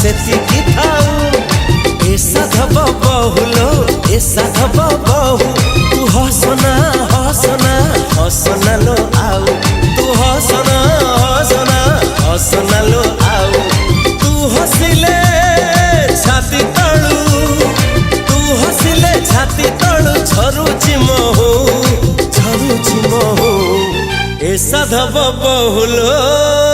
सेतिकी थाऊ ए साधव बहुलो ए साधव बहु तू हसना हसना हसना लो आउ तू हसना हसना हसना लो आउ तू हसिले छाती तळु तू हसिले छाती तळु झरुची महु ए साधव बहुलो।